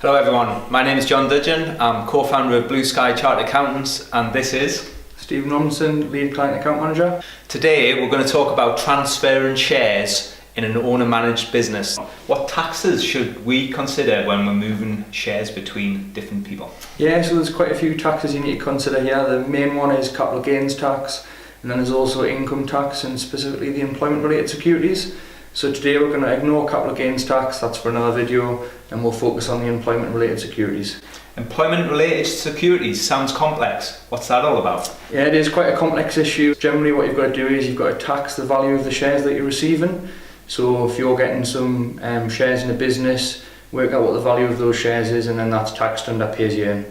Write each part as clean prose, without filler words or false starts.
Hello everyone, my name is Jon I'm co-founder of Blue Sky Chartered Accountants, and this is Steven Robinson, lead client account manager. Today we're going to talk about transferring shares in an owner-managed business. What taxes should we consider when we're moving shares between different people? Yeah, so there's quite a few taxes you need to consider here. The main one is capital gains tax, and then there's also income tax and specifically the employment-related securities. So today we're going to ignore capital gains tax, that's for another video, and we'll focus on the employment-related securities. Employment-related securities sounds complex. What's that all about? Yeah, it is quite a complex issue. Generally what you've got to do is you've got to tax the value of the shares that you're receiving. So if you're getting some shares in a business, work out what the value of those shares is, and then that's taxed under pay as you earn.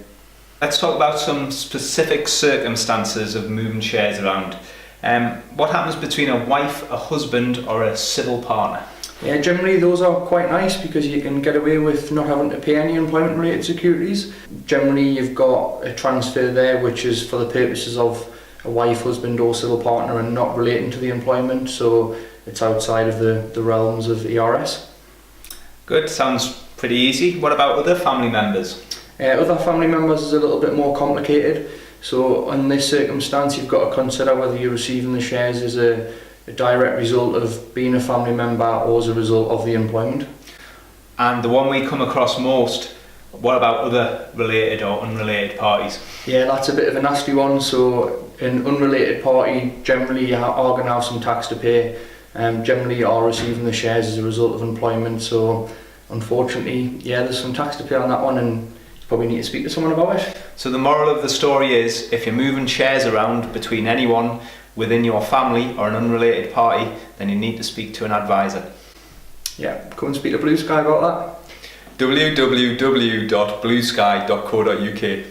Let's talk about some specific circumstances of moving shares around. What happens between a wife, a husband or a civil partner? Yeah, generally those are quite nice because you can get away with not having to pay any employment related securities. Generally you've got a transfer there which is for the purposes of a wife, husband or civil partner and not relating to the employment, so it's outside of the realms of ERS. Good, sounds pretty easy. What about other family members? Other family members is a little bit more complicated. So in this circumstance you've got to consider whether you're receiving the shares as a direct result of being a family member or as a result of the employment. And the one we come across most, what about other related or unrelated parties? Yeah, that's a bit of a nasty one. So an unrelated party, generally you are going to have some tax to pay. Generally you are receiving the shares as a result of employment, so unfortunately, yeah, there's some tax to pay on that one and you probably need to speak to someone about it. So the moral of the story is, if you're moving shares around between anyone within your family or an unrelated party, then you need to speak to an advisor. Yeah, come and speak to Blue Sky about that. www.bluesky.co.uk